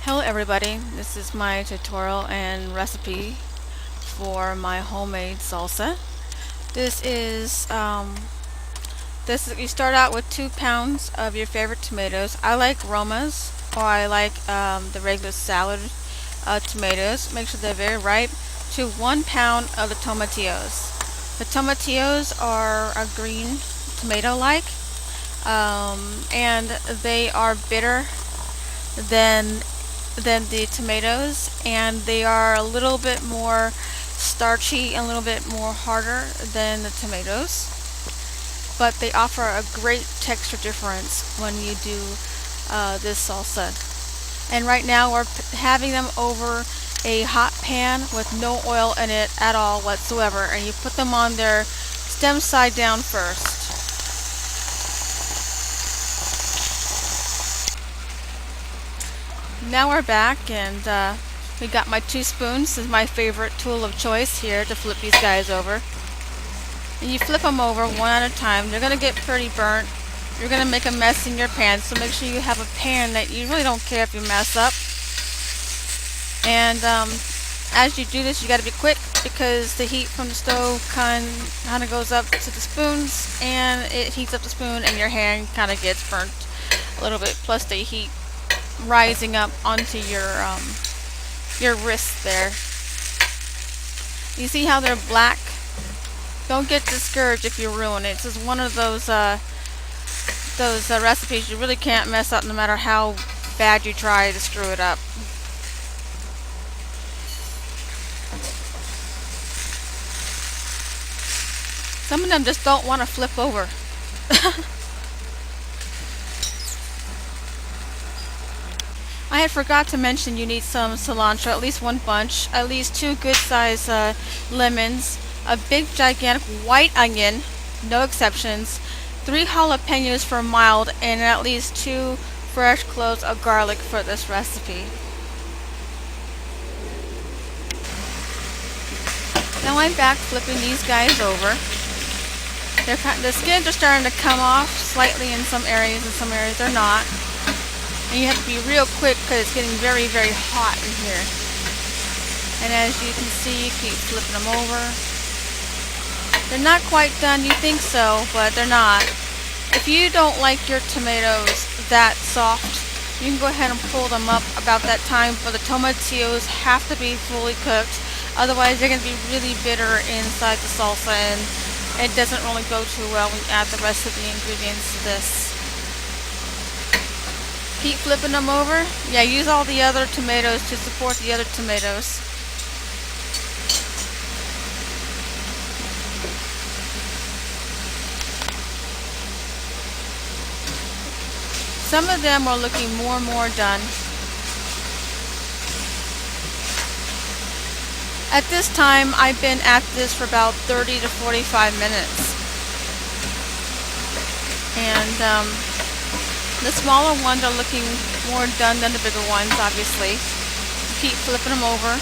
Hello everybody, this is my tutorial and recipe for my homemade salsa. This is, you start out with 2 pounds of your favorite tomatoes. I like romas, or I like the regular salad tomatoes. Make sure they're very ripe. To 1 pound of the tomatillos. The tomatillos are a green tomato-like, and they are bitter than the tomatoes, and they are a little bit more starchy and a little bit more harder than the tomatoes, but they offer a great texture difference when you do this salsa. And right now we're having them over a hot pan with no oil in it at all whatsoever, and you put them on their stem side down first. Now we're back, and we got my 2 spoons. This is my favorite tool of choice here to flip these guys over. And you flip them over one at a time. They're going to get pretty burnt. You're going to make a mess in your pan, so make sure you have a pan that you really don't care if you mess up. And as you do this, you got to be quick, because the heat from the stove kind of goes up to the spoons, and it heats up the spoon, and your hand kind of gets burnt a little bit. Plus the heat rising up onto your wrist there. You see how they're black? Don't get discouraged if you ruin it. This is one of those recipes you really can't mess up, no matter how bad you try to screw it up. Some of them just don't want to flip over. I had forgot to mention you need some cilantro, at least 1 bunch, at least 2 good size lemons, a big gigantic white onion, no exceptions, 3 jalapenos for mild, and at least 2 fresh cloves of garlic for this recipe. Now I'm back flipping these guys over. The skins are starting to come off slightly in some areas, and some areas they're not. And you have to be real quick, because it's getting very, very hot in here. And as you can see, you keep flipping them over. They're not quite done. You think so, but they're not. If you don't like your tomatoes that soft, you can go ahead and pull them up about that time, but the tomatillos have to be fully cooked. Otherwise, they're going to be really bitter inside the salsa, and it doesn't really go too well when you add the rest of the ingredients to this. Keep flipping them over. Yeah, use all the other tomatoes to support the other tomatoes. Some of them are looking more and more done. At this time, I've been at this for about 30 to 45 minutes. And the smaller ones are looking more done than the bigger ones, obviously. Keep flipping them over.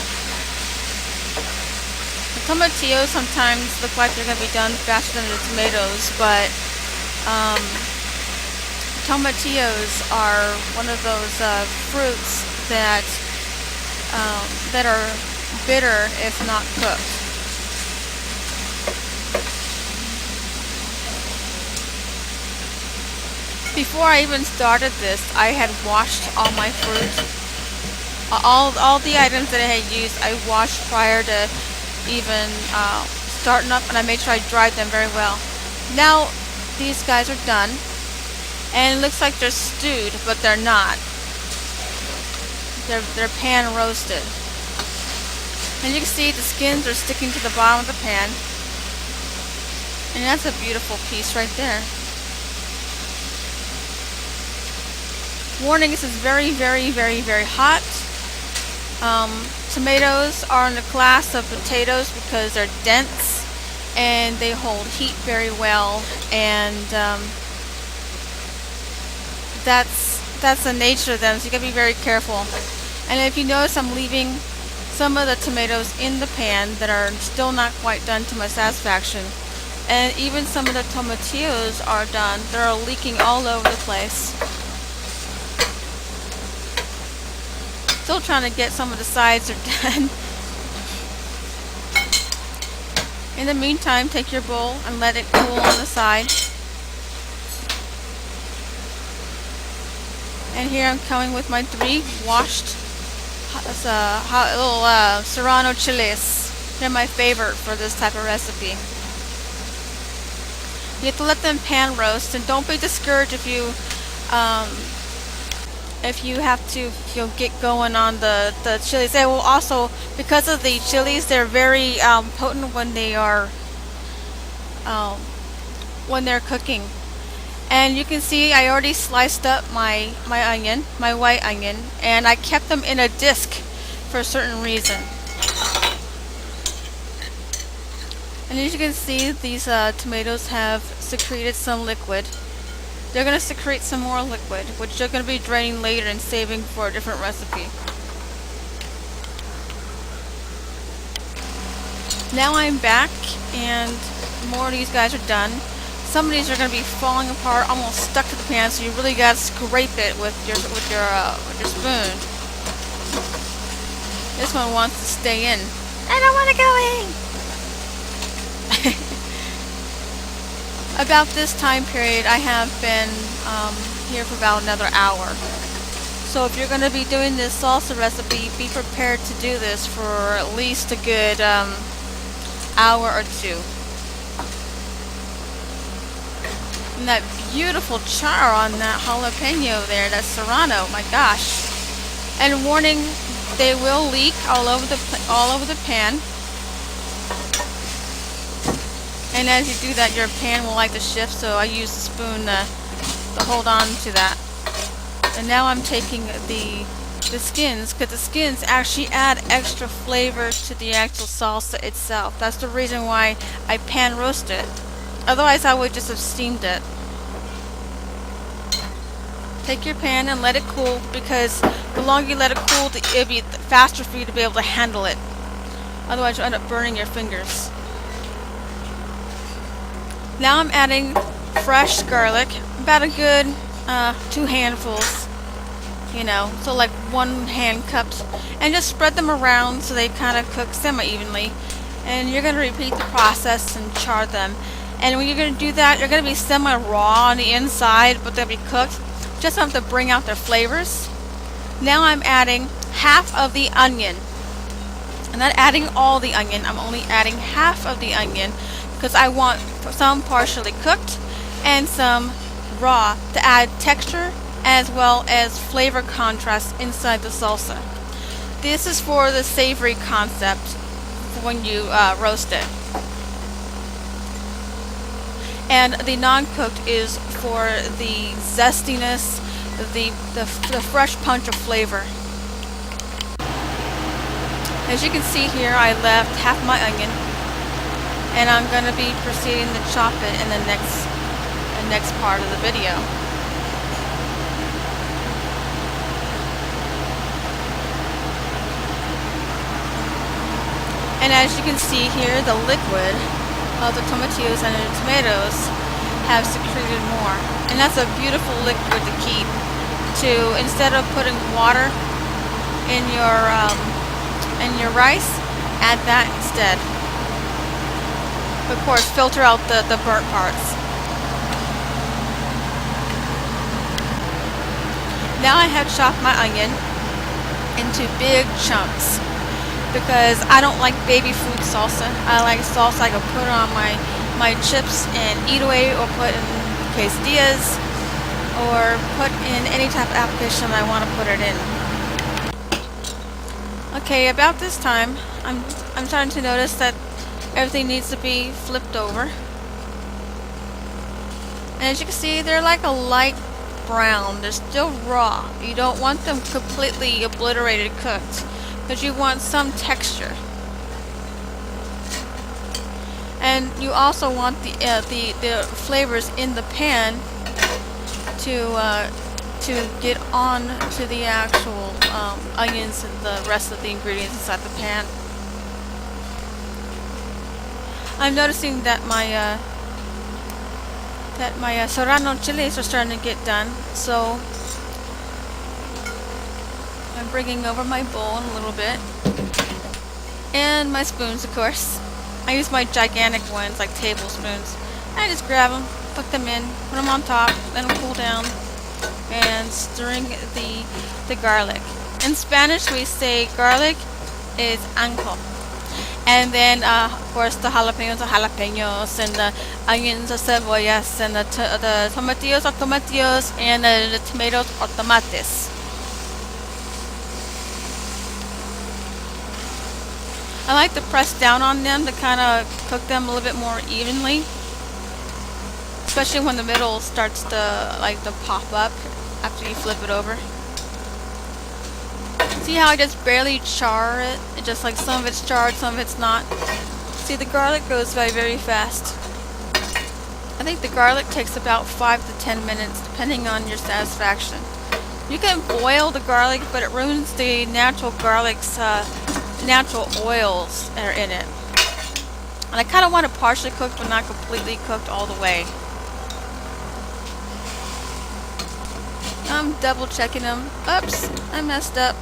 The tomatillos sometimes look like they're going to be done faster than the tomatoes, but tomatillos are one of those fruits that are bitter if not cooked. Before I even started this, I had washed all my fruit. All the items that I had used, I washed prior to even starting up, and I made sure I dried them very well. Now these guys are done, and it looks like they're stewed, but they're not. They're pan roasted. And you can see the skins are sticking to the bottom of the pan, and that's a beautiful piece right there. Warning, this is very, very, very, very hot. Tomatoes are in the class of potatoes because they're dense and they hold heat very well, and that's the nature of them, so you gotta be very careful. And if you notice, I'm leaving some of the tomatoes in the pan that are still not quite done to my satisfaction. And even some of the tomatillos are done. They're leaking all over the place. Still trying to get some of the sides are done. In the meantime, take your bowl and let it cool on the side. And here I'm coming with my 3 washed little serrano chilies. They're my favorite for this type of recipe. You have to let them pan roast, and don't be discouraged if you have to get going on the chilies. They will also, because of the chilies, they're very potent when they're cooking. And you can see I already sliced up my onion, my white onion, and I kept them in a disc for a certain reason. And as you can see, these tomatoes have secreted some liquid. They're going to secrete some more liquid, which they're going to be draining later and saving for a different recipe. Now I'm back, and more of these guys are done. Some of these are going to be falling apart, almost stuck to the pan, so you really got to scrape it with your spoon. This one wants to stay in. I don't want to go in. About this time period, I have been here for about another hour. So if you're going to be doing this salsa recipe, be prepared to do this for at least a good hour or 2. And that beautiful char on that jalapeno there, that serrano, my gosh. And warning, they will leak all over the pan. And as you do that, your pan will like to shift, so I use the spoon to hold on to that. And now I'm taking the skins, because the skins actually add extra flavor to the actual salsa itself. That's the reason why I pan roast it. Otherwise, I would just have steamed it. Take your pan and let it cool, because the longer you let it cool, it'll be faster for you to be able to handle it. Otherwise, you'll end up burning your fingers. Now I'm adding fresh garlic, about a good 2 handfuls, so like 1 hand cups, and just spread them around so they kind of cook semi-evenly. And you're going to repeat the process and char them. And when you're going to do that, you're going to be semi-raw on the inside, but they'll be cooked just enough to bring out their flavors. Now I'm adding half of the onion. I'm not adding all the onion, I'm only adding half of the onion, because I want some partially cooked and some raw to add texture as well as flavor contrast inside the salsa. This is for the savory concept when you roast it. And the non-cooked is for the zestiness, the fresh punch of flavor. As you can see here, I left half my onion, and I'm going to be proceeding to chop it in the next part of the video. And as you can see here, the liquid of the tomatillos and the tomatoes have secreted more, and that's a beautiful liquid to keep. Instead of putting water in your rice, add that instead. Of course, filter out the burnt parts. Now I have chopped my onion into big chunks, because I don't like baby food salsa. I like salsa I can put on my chips and eat away, or put in quesadillas, or put in any type of application I want to put it in. Okay, about this time, I'm starting to notice that everything needs to be flipped over. And as you can see, they're like a light brown. They're still raw. You don't want them completely obliterated cooked, because you want some texture. And you also want the flavors in the pan to get on to the actual onions and the rest of the ingredients inside the pan. I'm noticing that my serrano chilies are starting to get done, so I'm bringing over my bowl in a little bit. And my spoons, of course. I use my gigantic ones, like tablespoons. I just grab them, put them in, put them on top, let them cool down, and stirring the garlic. In Spanish, we say garlic is anjo. And then, of course, the jalapenos are jalapenos, and the onions are cebollas, and the tomatillos are tomatillos, and the tomatoes are tomates. I like to press down on them to kind of cook them a little bit more evenly, especially when the middle starts to pop up after you flip it over. See how I just barely char it? It just like some of it's charred, some of it's not. See, the garlic goes very, very fast. I think the garlic takes about 5 to 10 minutes, depending on your satisfaction. You can boil the garlic, but it ruins the natural garlic's natural oils that are in it. And I kind of want it partially cooked, but not completely cooked all the way. I'm double checking them. Oops, I messed up.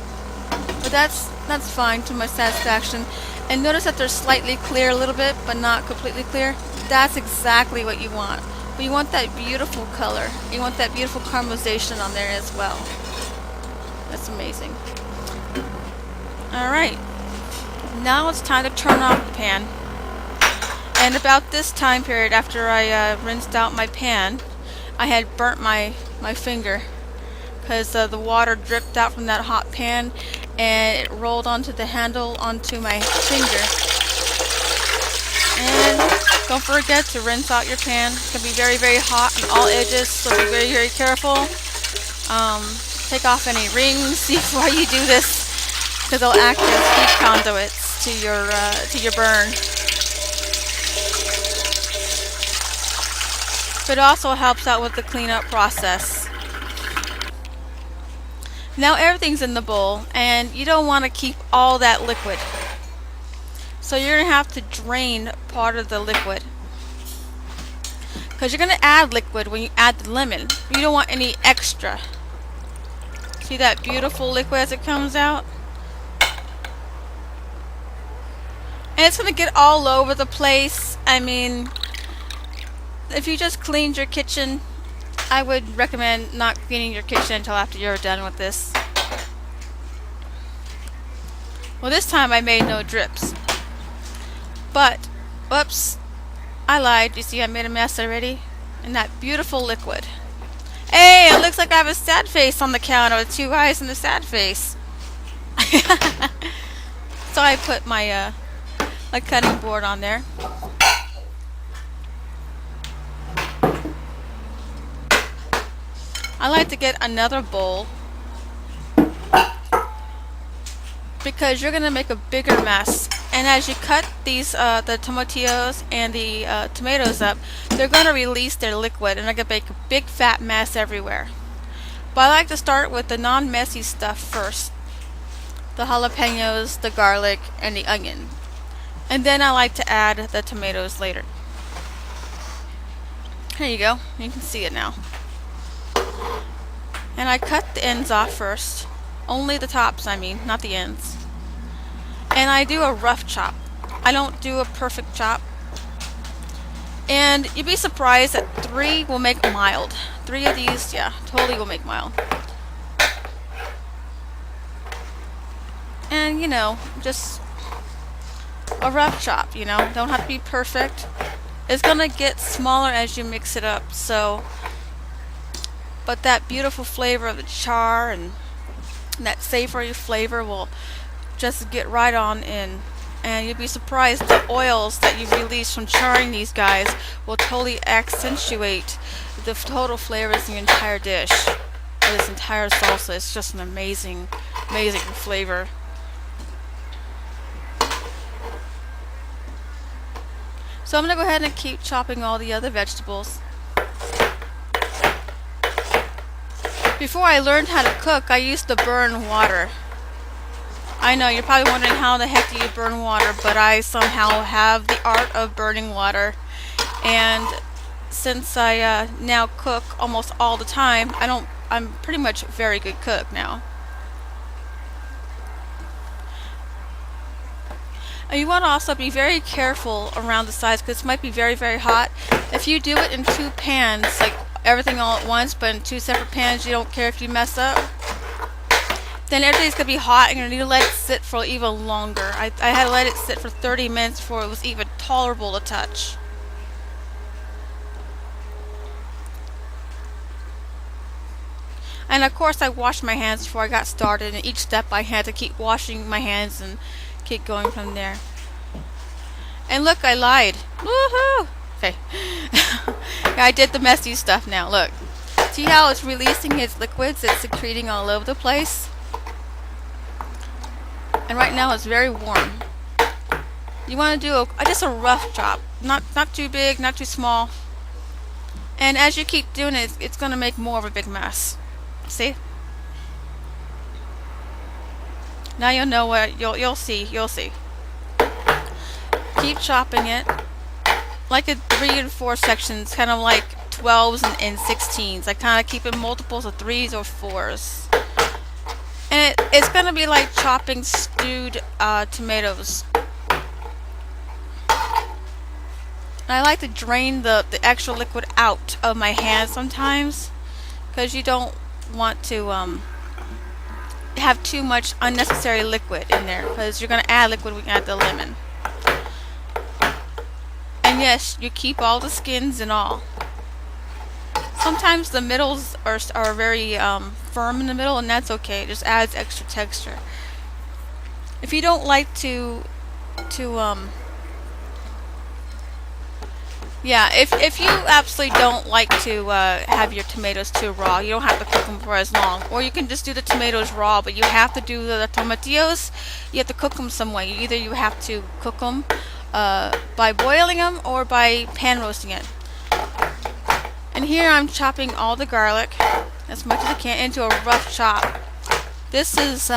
But that's fine to my satisfaction. And notice that they're slightly clear a little bit, but not completely clear. That's exactly what you want. But you want that beautiful color. You want that beautiful caramelization on there as well. That's amazing. Alright. Now it's time to turn off the pan. And about this time period, after I rinsed out my pan, I had burnt my finger. Because the water dripped out from that hot pan and it rolled onto the handle onto my finger. And don't forget to rinse out your pan. It's going to be very, very hot on all edges, so be very, very careful. Take off any rings before you do this, because they'll act as heat conduits to your burn. But it also helps out with the cleanup process. Now everything's in the bowl, and you don't want to keep all that liquid. So you're going to have to drain part of the liquid. Because you're going to add liquid when you add the lemon. You don't want any extra. See that beautiful liquid as it comes out? And it's going to get all over the place. I mean, if you just cleaned your kitchen, I would recommend not cleaning your kitchen until after you're done with this. Well, this time I made no drips. But, whoops, I lied. You see I made a mess already? And that beautiful liquid. Hey, it looks like I have a sad face on the counter with 2 eyes and a sad face. So I put my cutting board on there. I like to get another bowl because you're going to make a bigger mess. And as you cut these, the tomatillos and the tomatoes up, they're going to release their liquid and they're going to make a big fat mess everywhere. But I like to start with the non-messy stuff first. The jalapenos, the garlic, and the onion. And then I like to add the tomatoes later. There you go. You can see it now. And I cut the ends off first. Only the tops, I mean, not the ends. And I do a rough chop. I don't do a perfect chop. And you'd be surprised that 3 will make mild. 3 of these, yeah, totally will make mild. And, you know, just a rough chop, you know. Don't have to be perfect. It's gonna get smaller as you mix it up, so... But that beautiful flavor of the char and that savory flavor will just get right on in. And you'll be surprised the oils that you release from charring these guys will totally accentuate the total flavors in the entire dish. Or this entire salsa. It's just an amazing, amazing flavor. So I'm going to go ahead and keep chopping all the other vegetables. Before I learned how to cook, I used to burn water. I know, you're probably wondering how the heck do you burn water, but I somehow have the art of burning water. And since I now cook almost all the time, I'm pretty much a very good cook now. And you want to also be very careful around the sides because it might be very, very hot. If you do it in two pans, like everything all at once, but in two separate pans, you don't care if you mess up, then everything's going to be hot and you're going to need to let it sit for even longer. I had to let it sit for 30 minutes before it was even tolerable to touch. And of course I washed my hands before I got started, and each step I had to keep washing my hands and keep going from there. And look, I lied. Woohoo! Okay. I did the messy stuff now. Look. See how it's releasing its liquids? It's secreting all over the place. And right now it's very warm. You want to do just a rough chop. Not too big, not too small. And as you keep doing it, it's going to make more of a big mess. See? Now you'll know what you'll see. Keep chopping it like a 3 and 4 sections, kind of like 12s and 16s. I kind of keep it multiples of 3s or 4s. And it's gonna be like chopping stewed tomatoes. And I like to drain the extra liquid out of my hand sometimes, because you don't want to have too much unnecessary liquid in there, because you're going to add liquid when you add the lemon. And yes, you keep all the skins and all. Sometimes the middles are very firm in the middle, and that's okay. It just adds extra texture. If you don't like if you absolutely don't like to have your tomatoes too raw, you don't have to cook them for as long. Or you can just do the tomatoes raw, but you have to do the tomatillos. You have to cook them some way. Either you have to cook them by boiling them or by pan roasting it. And here I'm chopping all the garlic as much as I can into a rough chop. This is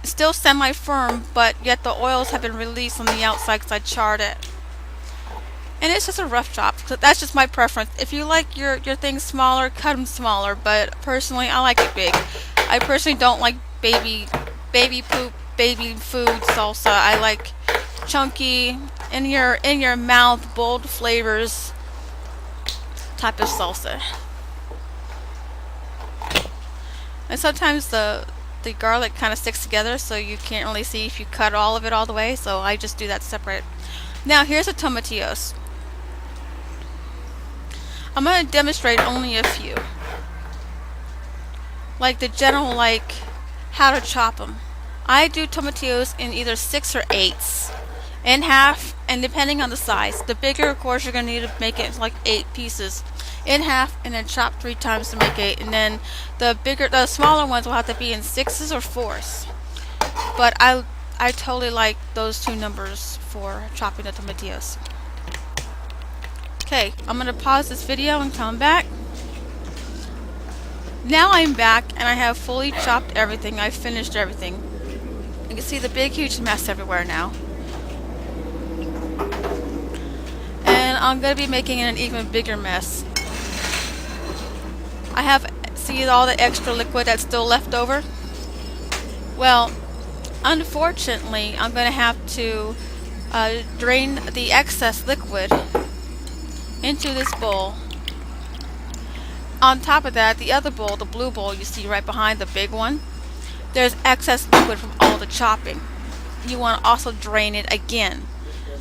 still semi-firm, but yet the oils have been released on the outside because I charred it. And it's just a rough chop. So that's just my preference. If you like your things smaller, cut them smaller. But personally, I like it big. I personally don't like baby poop, baby food salsa. I like chunky, in your mouth, bold flavors type of salsa. And sometimes the garlic kind of sticks together, so you can't really see if you cut all of it all the way. So I just do that separate. Now here's the tomatillos. I'm going to demonstrate only a few. Like the general, like how to chop them. I do tomatillos in either 6 or 8s. In half, and depending on the size. The bigger, of course, you're going to need to make it like 8 pieces. In half, and then chop 3 times to make 8. And then the smaller ones will have to be in 6s or 4s. But I totally like those 2 numbers for chopping the tomatillos. Okay, I'm going to pause this video and come back. Now I'm back and I have fully chopped everything. I've finished everything. You can see the big huge mess everywhere now. And I'm going to be making an even bigger mess. I have, see all the extra liquid that's still left over? Well, unfortunately, I'm going to have to drain the excess liquid into this bowl. On top of that, the other bowl, the blue bowl you see right behind the big one, there's excess liquid from all the chopping. You want to also drain it again.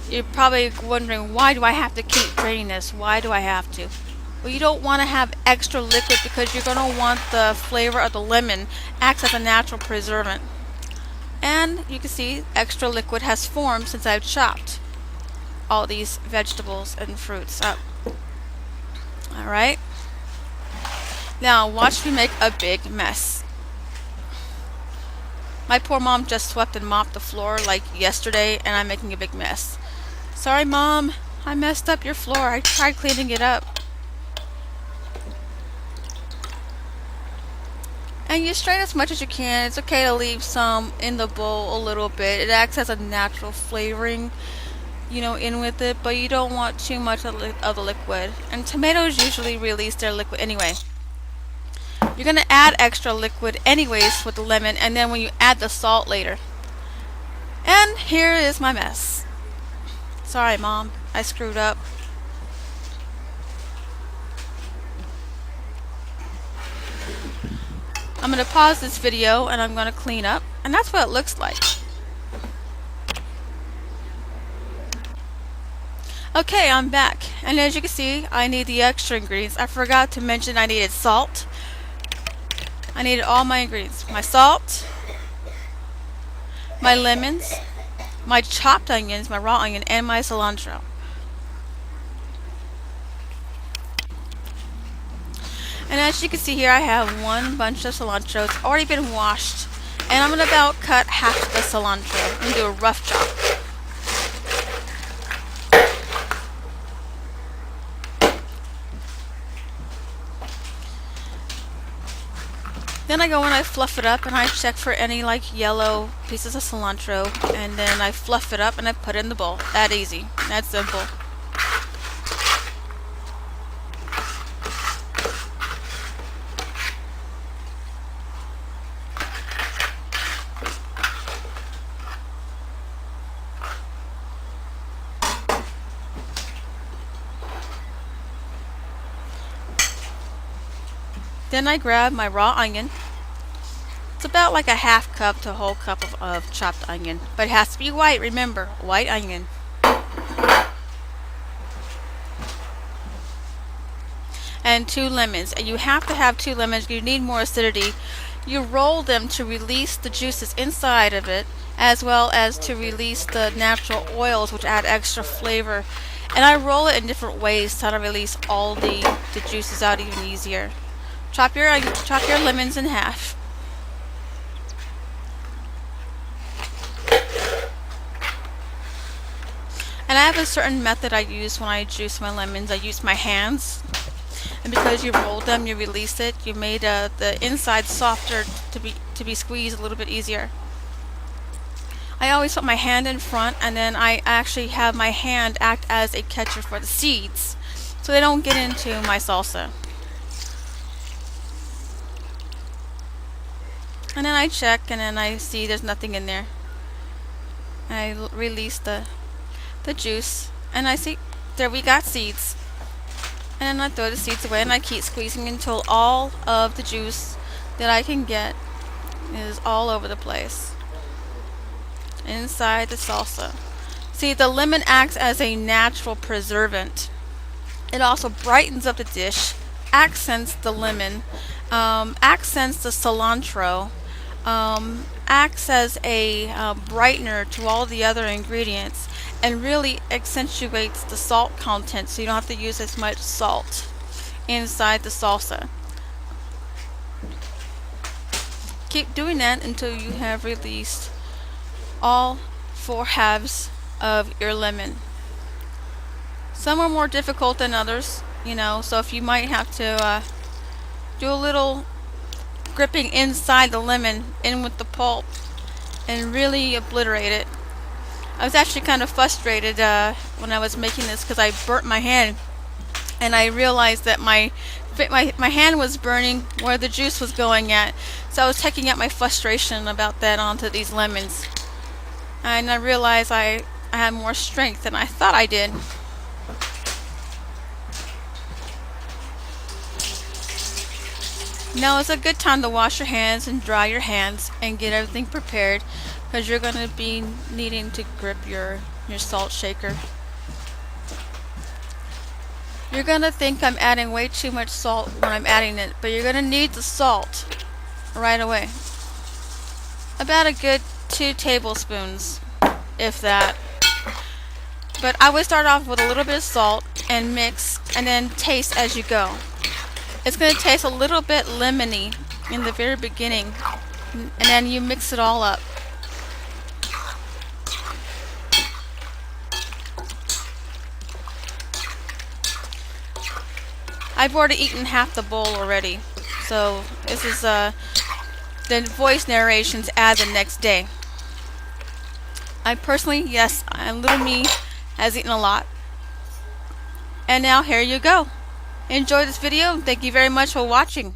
You're probably wondering, why do I have to keep draining this? Why do I have to? Well, you don't want to have extra liquid because you're going to want the flavor of the lemon acts as a natural preservant. And you can see extra liquid has formed since I've chopped all these vegetables and fruits up. Alright. Now watch me make a big mess. My poor mom just swept and mopped the floor like yesterday, and I'm making a big mess. Sorry, Mom. I messed up your floor. I tried cleaning it up. And you strain as much as you can. It's okay to leave some in the bowl a little bit. It acts as a natural flavoring, you know, in with it, but you don't want too much of the liquid. And tomatoes usually release their liquid anyway. You're going to add extra liquid anyways with the lemon, and then when you add the salt later. And here is my mess. Sorry, Mom, I screwed up. I'm going to pause this video and I'm going to clean up, and that's what it looks like. Okay, I'm back, and as you can see, I need the extra ingredients. I forgot to mention I needed salt. I needed all my ingredients. My salt, my lemons, my chopped onions, my raw onion, and my cilantro. And as you can see here, I have one bunch of cilantro. It's already been washed, and I'm going to about cut half the cilantro. I'm going to do a rough chop. Then I go and I fluff it up and I check for any like yellow pieces of cilantro, and then I fluff it up and I put it in the bowl. That easy. That simple. Then I grab my raw onion. It's about like a half cup to a whole cup of chopped onion. But it has to be white, remember, white onion. And 2 lemons. And you have to have 2 lemons. You need more acidity. You roll them to release the juices inside of it, as well as to release the natural oils, which add extra flavor. And I roll it in different ways to release all the juices out even easier. Chop your lemons in half. And I have a certain method I use when I juice my lemons. I use my hands, and because you roll them, you release it. You made the inside softer to be squeezed a little bit easier. I always put my hand in front, and then I actually have my hand act as a catcher for the seeds, so they don't get into my salsa. And then I check, and then I see there's nothing in there. I release the juice, and I see there we got seeds. And then I throw the seeds away, and I keep squeezing until all of the juice that I can get is all over the place inside the salsa. See, the lemon acts as a natural preservant. It also brightens up the dish, accents the lemon, accents the cilantro, acts as a brightener to all the other ingredients, and really accentuates the salt content, so you don't have to use as much salt inside the salsa. Keep doing that until you have released all 4 halves of your lemon. Some are more difficult than others, so if you might have to do a little gripping inside the lemon in with the pulp and really obliterate it. I was actually kind of frustrated when I was making this, because I burnt my hand, and I realized that my hand was burning where the juice was going at, so I was taking out my frustration about that onto these lemons, and I realized I had more strength than I thought I did. Now it's a good time to wash your hands and dry your hands and get everything prepared, because you're going to be needing to grip your salt shaker. You're going to think I'm adding way too much salt when I'm adding it, but you're going to need the salt right away. About a good 2 tablespoons, if that. But I would start off with a little bit of salt and mix, and then taste as you go. It's going to taste a little bit lemony in the very beginning, and then you mix it all up. I've already eaten half the bowl already, so this is the voice narrations add the next day. I personally, yes, little me has eaten a lot. And now here you go. Enjoy this video, and thank you very much for watching.